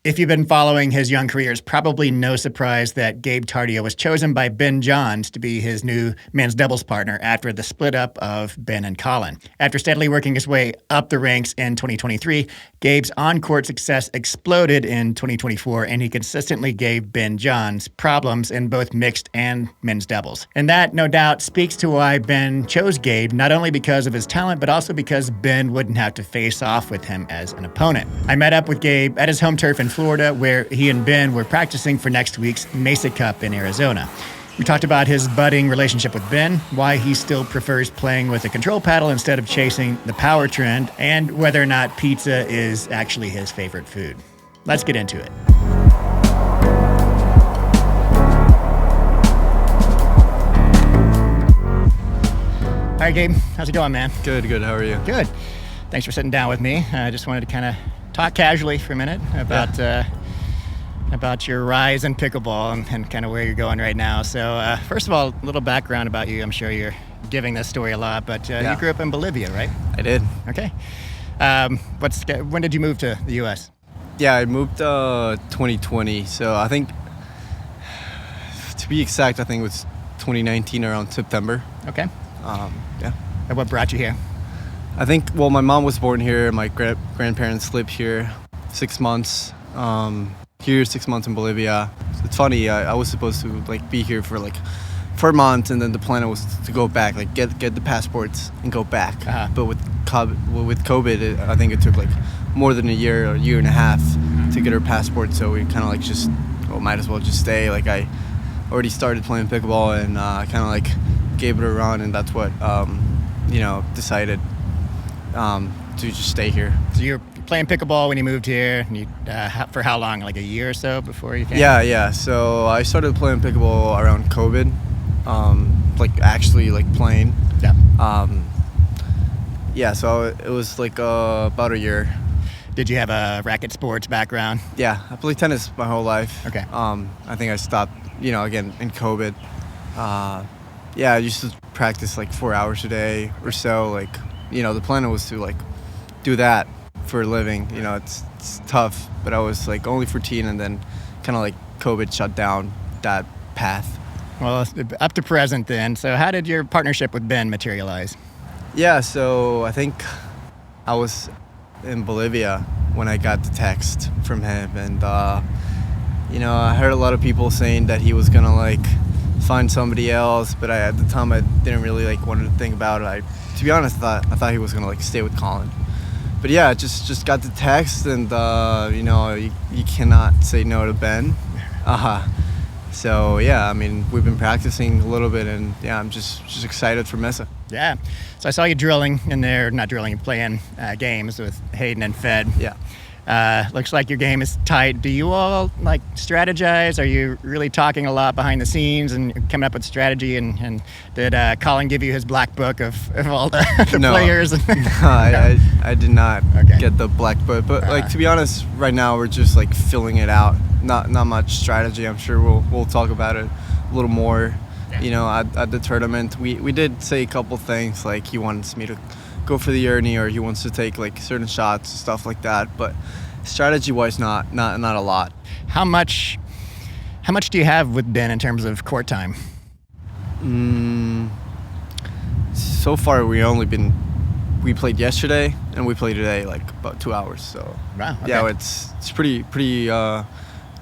If you've been following his young career, it's probably no surprise that Gabe Tardio was chosen by Ben Johns to be his new men's doubles partner after the split up of Ben and Colin. After steadily working his way up the ranks in 2023, Gabe's on-court success exploded in 2024, and he consistently gave Ben Johns problems in both mixed and men's doubles. And that, no doubt, speaks to why Ben chose Gabe, not only because of his talent, but also because Ben wouldn't have to face off with him as an opponent. I met up with Gabe at his home turf in Florida, where he and Ben were practicing for next week's Mesa Cup in Arizona. We talked about his budding relationship with Ben, why he still prefers playing with a control paddle instead of chasing the power trend, and whether or not pizza is actually his favorite food. Let's get into it. All right, Gabe, how's it going, man? Good. How are you? Good. Thanks for sitting down with me. I just wanted to kind of talk casually for a minute about your rise in pickleball and kind of where you're going right now. So first of all, a little background about you. I'm sure you're giving this story a lot, but you grew up in Bolivia, right? I did. Okay. When did you move to the U.S.? Yeah, I moved 2020. So I think, to be exact, I think it was 2019 around September. Okay. Yeah. And what brought you here? I think, well, my mom was born here. My grandparents lived here 6 months. Here, 6 months in Bolivia. It's funny. I was supposed to be here for 4 months, and then the plan was to go back, get the passports and go back. Uh-huh. But with COVID, I think it took more than a year or a year and a half to get our passport. So we kind of might as well just stay. I already started playing pickleball, and kind of gave it a run, and that's what decided to just stay here. So you're playing pickleball when you moved here, and you, for how long? Like a year or so before you came? Yeah. So I started playing pickleball around COVID, actually playing. Yeah. So it was about a year. Did you have a racket sports background? Yeah, I played tennis my whole life. Okay. I think I stopped, again in COVID. I used to practice 4 hours a day or so. The plan was to do that for a living. It's tough, but I was only 14, and then kind of COVID shut down that path. Well, up to present then. So how did your partnership with Ben materialize? Yeah, so I think I was in Bolivia when I got the text from him, and I heard a lot of people saying that he was gonna find somebody else, but at the time I didn't really want to think about it. To be honest, I thought he was gonna stay with Colin. But yeah, just got the text, and you cannot say no to Ben. So yeah, I mean, we've been practicing a little bit, and yeah, I'm just excited for Mesa. Yeah. So I saw you drilling in there, not drilling, playing games with Hayden and Fed. Yeah. Looks like your game is tight. Do you all strategize? Are you really talking a lot behind the scenes and coming up with strategy? And did Colin give you his black book of all the players? No, I did not get the black book. But to be honest, right now we're just filling it out. Not much strategy. I'm sure we'll talk about it a little more. Yeah. At the tournament, we did say a couple things he wants me to go for the Ernie, or he wants to take certain shots, stuff like that. But strategy-wise, not a lot. How much do you have with Ben in terms of court time? So far, we played yesterday and we played today about 2 hours. So wow, okay. Yeah, it's pretty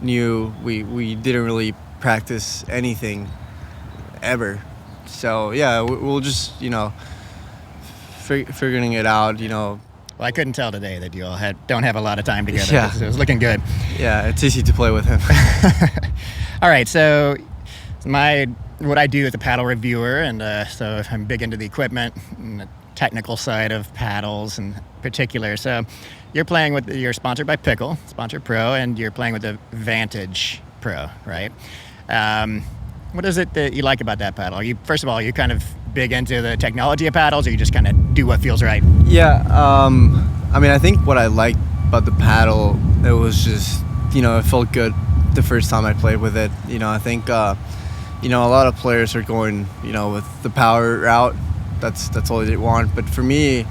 new. We didn't really practice anything ever. So yeah, we'll just figuring it out. Well, I couldn't tell today that you all don't have a lot of time together. Yeah. It was looking good. Yeah, it's easy to play with him. All right, so what I do as a paddle reviewer, and so I'm big into the equipment and the technical side of paddles in particular. So you're sponsored by Pickle, Sponsor Pro, and you're playing with the Vantage Pro, right? What is it that you like about that paddle? First of all, are you kind of big into the technology of paddles, or you just kind of do what feels right? Yeah, I mean, I think what I liked about the paddle, it was just, it felt good the first time I played with it. I think, a lot of players are going, with the power route. That's all they want. But for me,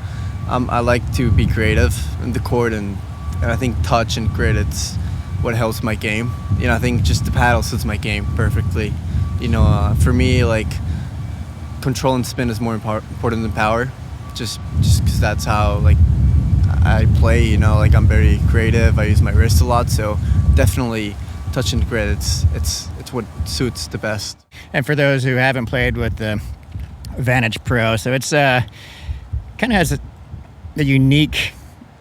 I like to be creative in the court, and I think touch and grit, what helps my game. I think just the paddle suits my game perfectly. For me, like, control and spin is more important than power, just because that's how, like, I play. Like, I'm very creative. I use my wrist a lot, so definitely touch and grit. It's what suits the best. And for those who haven't played with the Vantage Pro, so it's kind of has a unique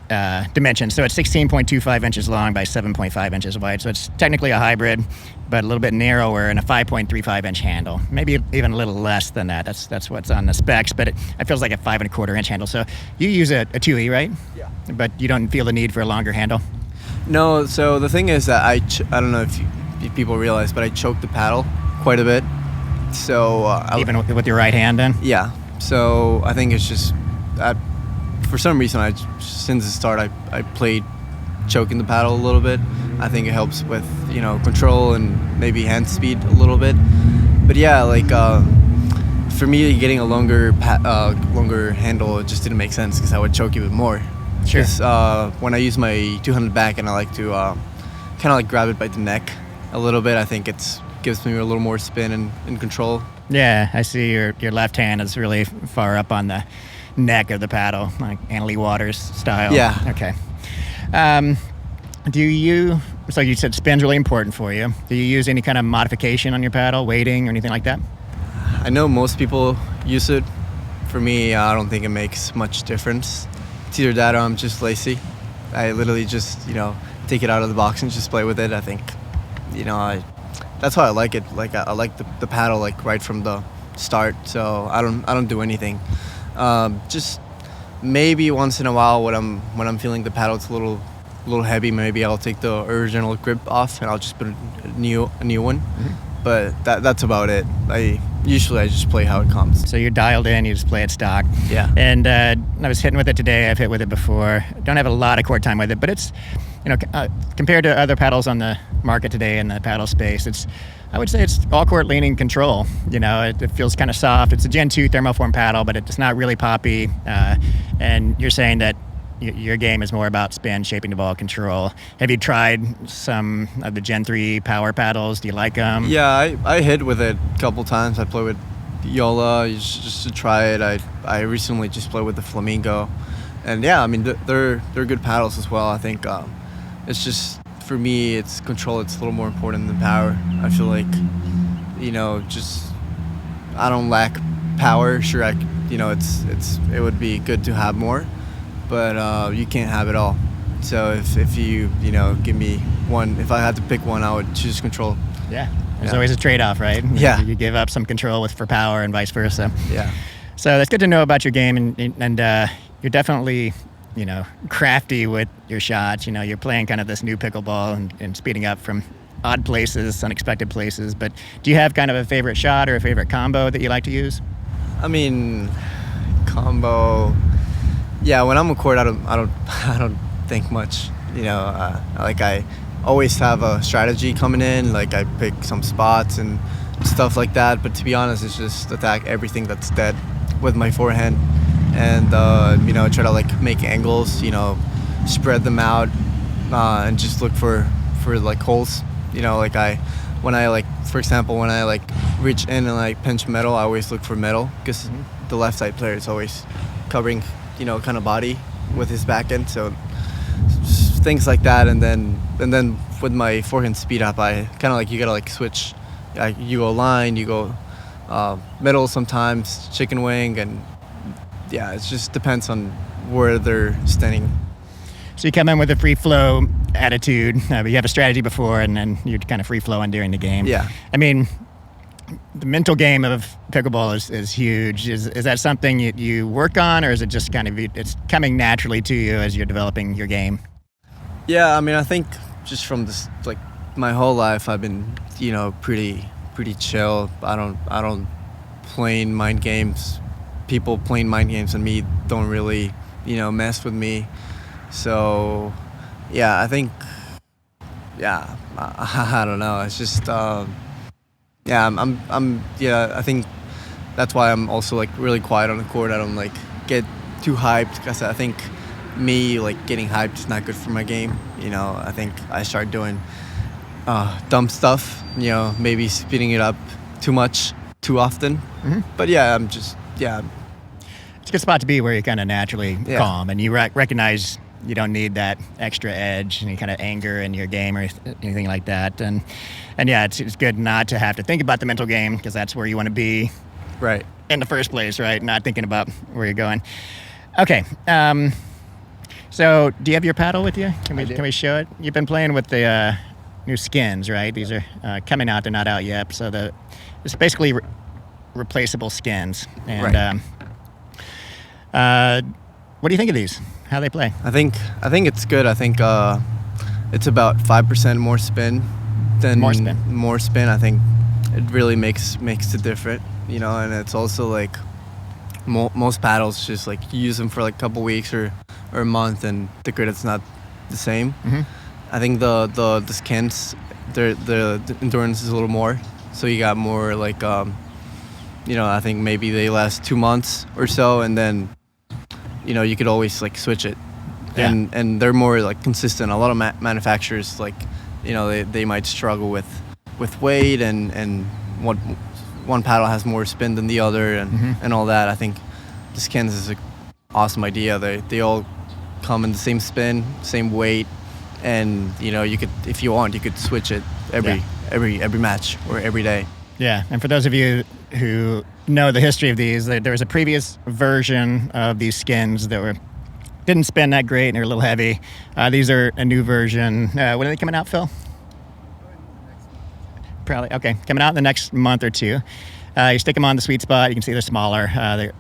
dimension. So it's 16.25 inches long by 7.5 inches wide. So it's technically a hybrid, but a little bit narrower and a 5.35 inch handle. Maybe even a little less than that. That's what's on the specs, but it feels like a 5.25 inch handle. So you use a 2E, right? Yeah. But you don't feel the need for a longer handle? No. So the thing is that I don't know if people realize, but I choke the paddle quite a bit. So even with your right hand, then? Yeah. So I think it's just for some reason, since the start, I played choking the paddle a little bit. I think it helps with control and maybe hand speed a little bit. But yeah, like for me, getting a longer handle, it just didn't make sense because I would choke even more. Sure. When I use my two-handed backhand, I like to kind of like grab it by the neck a little bit. I think it gives me a little more spin and control. Yeah, I see your left hand is really far up on the neck of the paddle, like Annalie Waters style. Yeah. Okay. So you said spin's really important for you. Do you use any kind of modification on your paddle, weighting or anything like that? I know most people use it. For me, I don't think it makes much difference. It's either that or I'm just lazy. I literally just, take it out of the box and just play with it. I think, that's how I like it. Like I like the paddle like right from the start. So I don't do anything. Just maybe once in a while when I'm feeling the paddle it's a little heavy, maybe I'll take the original grip off and I'll just put a new one. Mm-hmm. But that's about it. I just play how it comes. So you're dialed in, you just play it stock. Yeah. And I was hitting with it today. I've hit with it before. Don't have a lot of court time with it, but it's compared to other paddles on the market today in the paddle space, I would say it's all court leaning control. It feels kind of soft. It's a Gen 2 thermoform paddle, but it's not really poppy. And you're saying that your game is more about spin, shaping the ball, control. Have you tried some of the Gen 3 power paddles? Do you like them? Yeah, I hit with it a couple times. I play with Yola just to try it. I recently just played with the Flamingo. And yeah, I mean, they're good paddles as well. I think it's just, for me, it's control. It's a little more important than power. I feel like, I don't lack power. Sure, it would be good to have more, but you can't have it all. So if you give me one, if I had to pick one, I would choose control. Yeah, there's always a trade-off, right? Yeah. You give up some control for power and vice versa. Yeah. So that's good to know about your game, and you're definitely crafty with your shots. You're playing kind of this new pickleball and speeding up from odd places, unexpected places. But do you have kind of a favorite shot or a favorite combo that you like to use? I mean, combo. Yeah, when I'm on court, I don't think much. Like I always have a strategy coming in. Like I pick some spots and stuff like that. But to be honest, it's just attack everything that's dead with my forehand. And try to like make angles, spread them out, and just look for like holes. When I for example, when I like reach in and like pinch metal, I always look for metal because the left side player is always covering, kind of body with his back end. So things like that, and then with my forehand speed up, I kind of like, you gotta like switch. You go line, you go middle sometimes, chicken wing, and yeah, it just depends on where they're standing. So you come in with a free flow attitude, but you have a strategy before, and then you're kind of free flowing during the game. Yeah. I mean, the mental game of pickleball is huge. Is that something you work on, or is it just kind of it's coming naturally to you as you're developing your game? Yeah, I mean, I think just from this, like my whole life, I've been pretty chill. I don't play mind games. People playing mind games and me don't really, mess with me. So, yeah, I think, I don't know. It's just, I think that's why I'm also like really quiet on the court. I don't like get too hyped because I think me like getting hyped is not good for my game. You know, I think I start doing dumb stuff. You know, maybe speeding it up too much, too often. But yeah, it's a good spot to be where you're kind of naturally calm and you recognize you don't need that extra edge, any kind of anger in your game or anything like that. And yeah, it's good not to have to think about the mental game because that's where you want to be right in the first place, right? Not thinking about where you're going. Okay. So do you have your paddle with you? Can we show it? You've been playing with the new skins, right? These are coming out. They're not out yet. So it's basically replaceable skins. And what do you think of these? How they play? I think it's good. I think it's about 5% more spin than more spin. I think it really makes it different, you know. And it's also like most paddles just like you use them for like a couple weeks or a month, and the grit's not the same. I think the skins, the endurance is a little more, so you got more like you know. I think maybe they last 2 months or so, and then, you know, you could always like switch it, and they're more like consistent. A lot of manufacturers, like, you know, they might struggle with weight and one paddle has more spin than the other and all that. I think the skins is an awesome idea. They all come in the same spin, same weight, and, you know, you could, if you want, you could switch it every match or every day. Yeah, and for those of you who know the history of these, there was a previous version of these skins that didn't spin that great and they're a little heavy. These are a new version. When are they coming out, Phil? Probably. Okay, coming out in the next month or two. You stick them on the sweet spot. You can see they're smaller.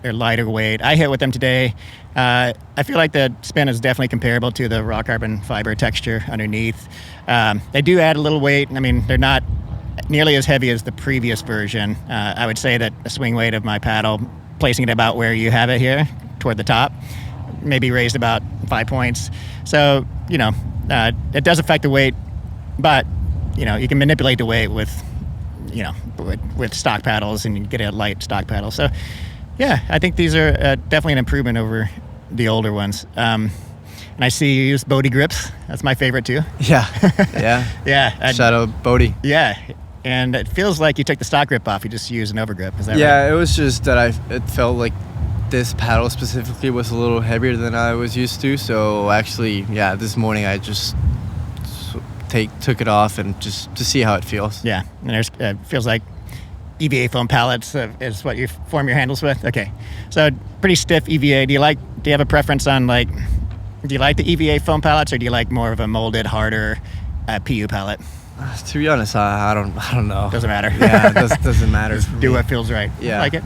They're lighter weight. I hit with them today. I feel like the spin is definitely comparable to the raw carbon fiber texture underneath. They do add a little weight. I mean, they're not nearly as heavy as the previous version. I would say that the swing weight of my paddle, placing it about where you have it here, toward the top, maybe raised about 5 points. So, you know, it does affect the weight, but, you know, you can manipulate the weight with, you know, with stock paddles, and you get a light stock paddle. So, yeah, I think these are definitely an improvement over the older ones. And I see you use Bodie grips. That's my favorite too. Yeah. Yeah. Shout out Bodie. Yeah. And it feels like you took the stock grip off. You just used an overgrip. Is that right? Yeah, it was just that it felt like this paddle specifically was a little heavier than I was used to. So actually, yeah, this morning I just took it off and just to see how it feels. Yeah, and it feels like EVA foam pallets is what you form your handles with. Okay, so pretty stiff EVA. Do you have a preference on, like, do you like the EVA foam pallets, or do you like more of a molded, harder PU pallet? To be honest, I don't know. Doesn't matter. Yeah, it doesn't matter. Just do what feels right. Yeah. I like it.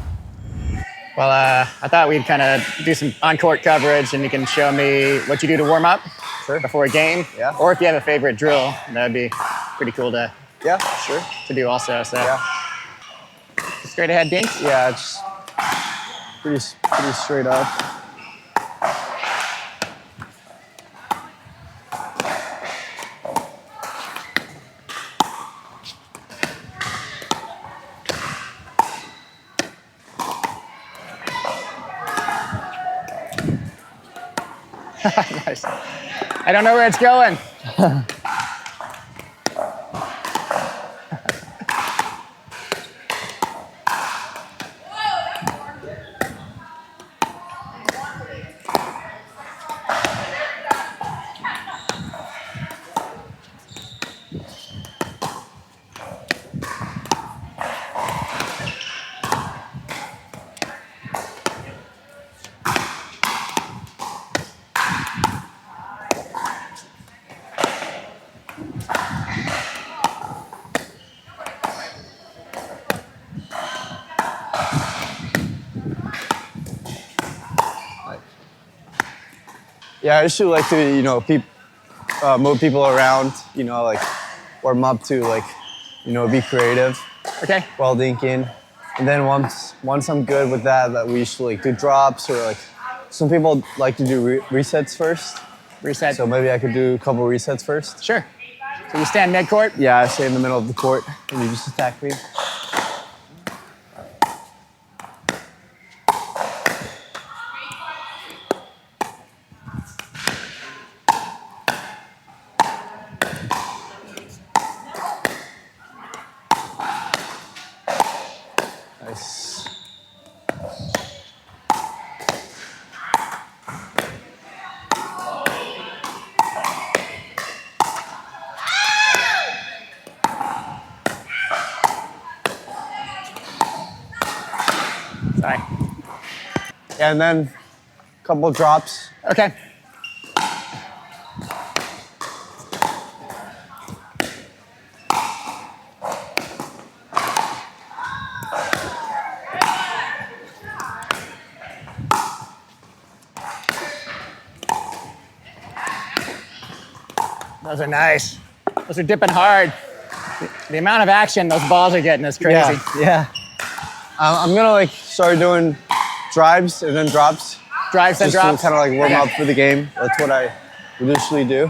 Well, I thought we'd kind of do some on-court coverage, and you can show me what you do to warm up before a game. Yeah. Or if you have a favorite drill, that'd be pretty cool to do also. So straight ahead dinks? Yeah, it's pretty straight up. Nice. I don't know where it's going. Yeah, I usually like to, you know, move people around, you know, like warm up to, like, you know, be creative. Okay. While dinking. And then once I'm good with that we usually like do drops, or like some people like to do resets first. Reset. So maybe I could do a couple resets first. Sure. So you stand mid-court? Yeah, I stay in the middle of the court and you just attack me. Sorry. And then a couple drops. Okay. Those are nice. Those are dipping hard. The amount of action those balls are getting is crazy. Yeah. I'm gonna like start doing drives and then drops. Drives and Just drops. to kind of like warm up for the game. That's what I would usually do.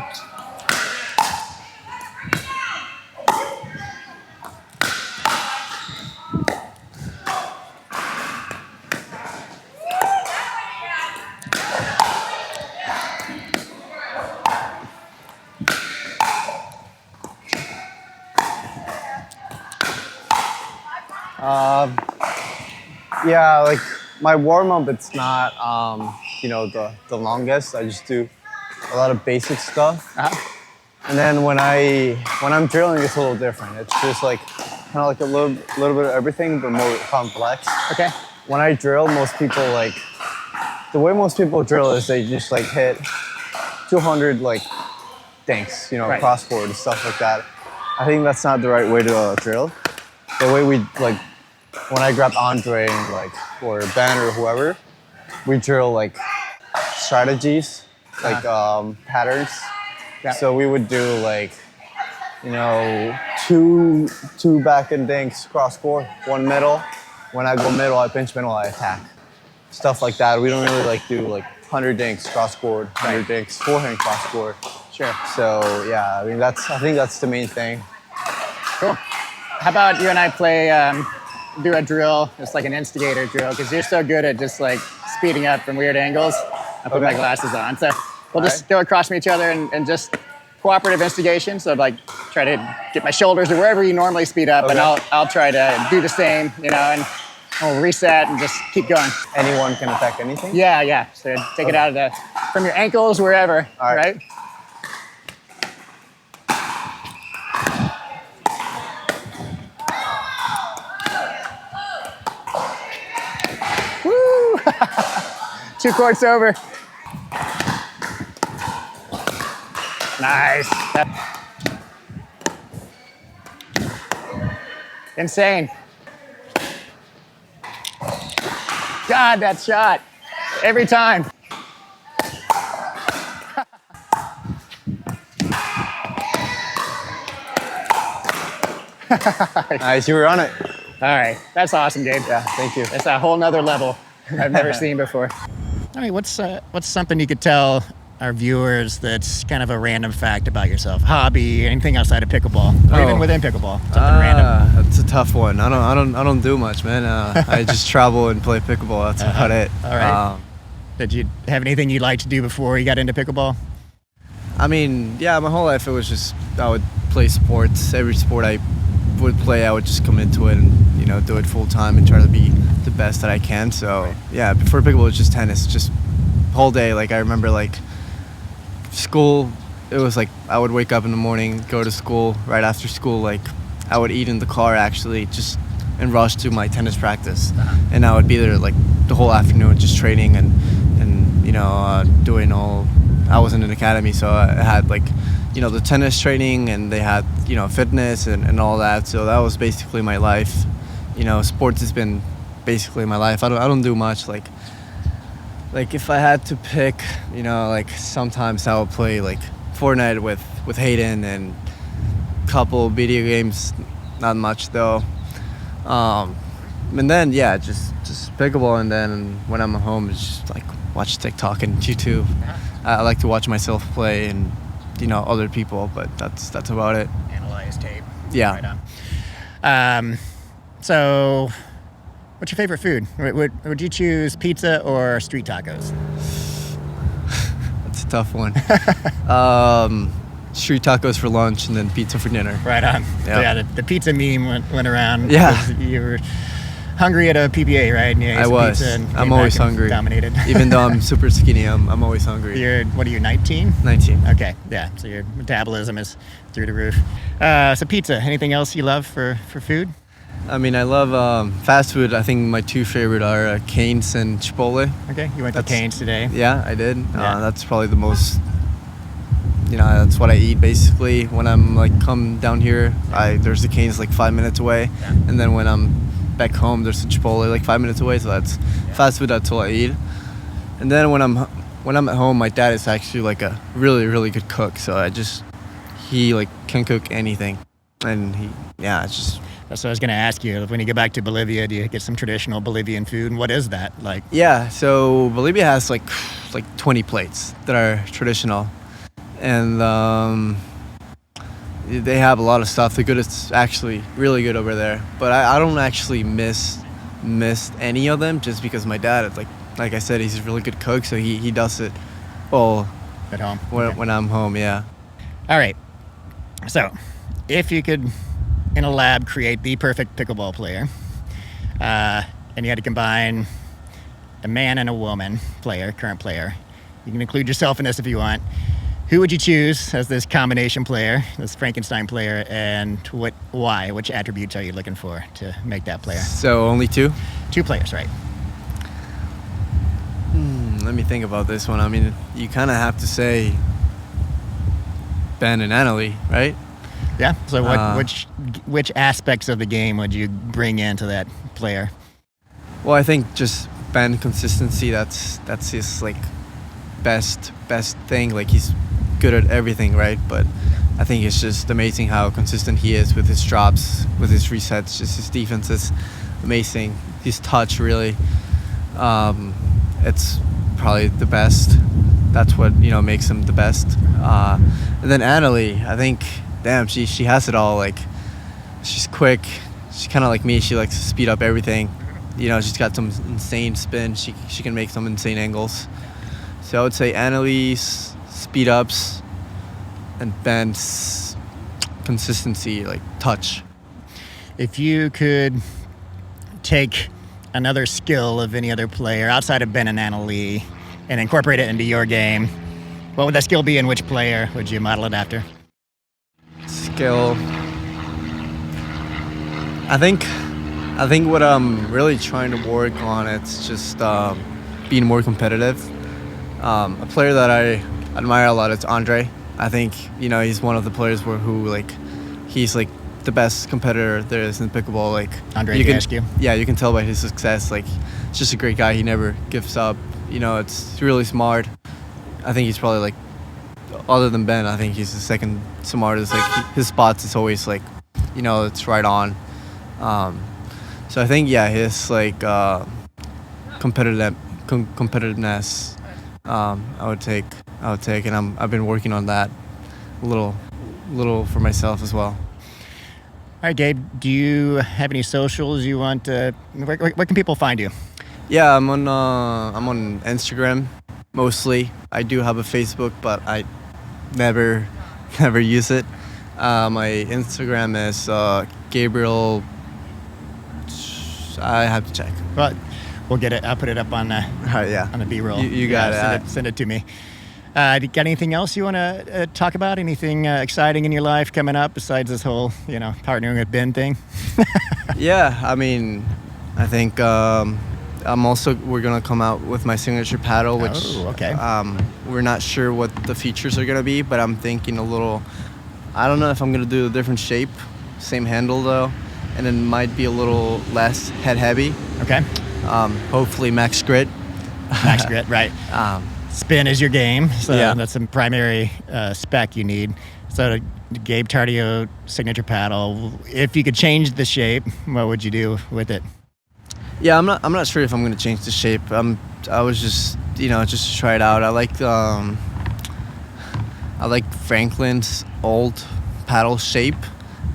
Yeah, like my warm up, it's not you know, the longest. I just do a lot of basic stuff. And then when I'm drilling, it's a little different. It's just like kind of like a little bit of everything, but more complex. Okay. When I drill, most people like the way most people drill is they just like hit 200 like dinks, you know, Right. cross court and stuff like that. I think that's not the right way to drill. The way we like when I grab Andre like or Ben or whoever, we drill like strategies, like patterns. Yeah. So we would do like, you know, two back and dinks cross court, one middle. When I go middle, I pinch middle, I attack. Stuff like that. We don't really like do like 100 dinks cross court, 100 dinks forehand cross court. Sure. So yeah, I mean I think that's the main thing. Cool. How about you and I play, do a drill, just like an instigator drill, because you're so good at just like speeding up from weird angles. I put my glasses on. So we'll just go across from each other and just cooperative instigation. So like try to get my shoulders or wherever you normally speed up, and I'll try to do the same, you know, and we'll reset and just keep going. Anyone can attack anything? Yeah. So take it out of from your ankles, wherever, All right? Woo! 2 courts over. Nice. Insane. God, that shot. Every time. Nice, you were on it. All right. That's awesome, Gabe. Yeah, thank you. That's a whole nother level I've never seen before. I mean, what's something you could tell our viewers that's kind of a random fact about yourself? Hobby, anything outside of pickleball, or even within pickleball? Something random. That's a tough one. I don't do much, man. I just travel and play pickleball. That's about it. All right. Did you have anything you'd like to do before you got into pickleball? I mean, yeah, my whole life it was just I would play sports. Every sport I would play, I would just come into it and do it full time and try to be the best that I can. So yeah, before pickleball it was just tennis, just whole day. Like I remember like school. It was like I would wake up in the morning, go to school. Right after school, like I would eat in the car actually, just and rush to my tennis practice. And I would be there like the whole afternoon, just training and doing all. I was in an academy, so I had like the tennis training, and they had fitness and all that. So that was basically my life. Sports has been basically my life. I don't do much. Like if I had to pick, like sometimes I would play like Fortnite with Hayden and a couple video games, not much though. And then yeah, just pickleball, and then when I'm at home, it's just like watch TikTok and YouTube. I like to watch myself play and other people, but that's about it. Analyze tape. Yeah. Right on. So, what's your favorite food? Would you choose pizza or street tacos? That's a tough one. Street tacos for lunch and then pizza for dinner. Right on. Yeah. Yeah, the pizza meme went around. Yeah. You were hungry at a PPA, right? And you ate I some was. pizza and I'm came always back and hungry. Dominated. Even though I'm super skinny, I'm always hungry. What are you, 19? 19. Okay, yeah. So your metabolism is through the roof. So pizza. Anything else you love for food? I mean, I love fast food. I think my two favorite are Cane's and Chipotle. Okay, you went to Cane's today. Yeah, I did. Yeah. That's probably the most. That's what I eat basically when I'm like come down here. There's a Cane's like 5 minutes away, and then when I'm back home, there's a Chipotle like 5 minutes away. So that's fast food. That's all I eat. And then when I'm at home, my dad is actually like a really really good cook. So he like can cook anything, and it's just. That's what I was going to ask you. When you get back to Bolivia, do you get some traditional Bolivian food? And what is that like? Yeah, so Bolivia has like 20 plates that are traditional, and they have a lot of stuff. The good is actually really good over there, but I don't actually miss any of them just because my dad, like I said, he's a really good cook, so he does it all At home? when I'm home. Yeah. All right. So, if you could, in a lab, create the perfect pickleball player, and you had to combine a man and a woman current player, you can include yourself in this if you want. Who would you choose as this combination player, this Frankenstein player, and why? Which attributes are you looking for to make that player? So only two? Two players, right? Let me think about this one. I mean, you kind of have to say Ben and Annalie, right? Yeah. So which aspects of the game would you bring into that player? Well, I think just Ben consistency. That's his like best thing. Like he's good at everything, right? But I think it's just amazing how consistent he is with his drops, with his resets. Just his defense is amazing. His touch really, it's probably the best. That's what makes him the best. And then Annalie, I think. Damn, she has it all. Like, she's quick. She's kind of like me. She likes to speed up everything. She's got some insane spin. She can make some insane angles. So I would say Annalie's speed ups and Ben's consistency, like touch. If you could take another skill of any other player outside of Ben and Annalie and incorporate it into your game, what would that skill be and which player would you model it after? Skill. I think what I'm really trying to work on, it's just being more competitive. A player that I admire a lot is Andre. I think he's one of the players he's like the best competitor there is in pickleball. Like Andre, you can tell by his success. Like he's just a great guy. He never gives up. It's really smart. I think he's probably like, other than Ben, I think he's the second smartest. Like his spots is always like, it's right on. So I think his like competitiveness, I would take, and I've been working on that a little for myself as well. All right, Gabe, do you have any socials you want to, where can people find you? Yeah, I'm on Instagram mostly. I do have a Facebook, but I never use it. My Instagram is Gabriel. I have to check. But we'll get it. I'll put it up on on the B-roll. You got it. Send it to me. Got anything else you want to talk about? Anything exciting in your life coming up besides this whole, partnering with Ben thing? Yeah, I mean, I think we're gonna come out with my signature paddle, which we're not sure what the features are gonna be, but I'm thinking a little. I don't know if I'm gonna do a different shape, same handle though, and it might be a little less head heavy. Okay. Hopefully max grit. Max grit, right. Spin is your game, so that's the primary spec you need. So the Gabe Tardio signature paddle, if you could change the shape, what would you do with it? Yeah, I'm not sure if I'm gonna change the shape. I was just just to try it out. I like Franklin's old paddle shape.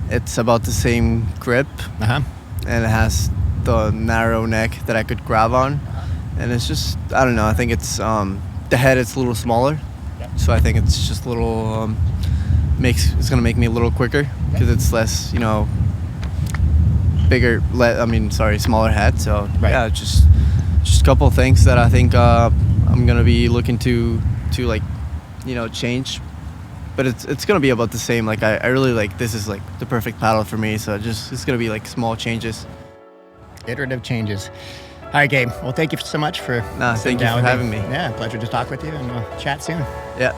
It's about the same grip, and it has the narrow neck that I could grab on, and it's just I don't know. I think it's the head is a little smaller, so I think it's just a little it's gonna make me a little quicker because it's less bigger. Smaller head. So yeah, just a couple of things that I think I'm gonna be looking to change. but it's gonna be about the same. Like I really like this is like the perfect paddle for me. So it's gonna be like small changes. Iterative changes. All right, Gabe. Well, thank you so much for Nah, sitting thank you down for with having me. Yeah, pleasure to talk with you, and we'll chat soon. Yeah.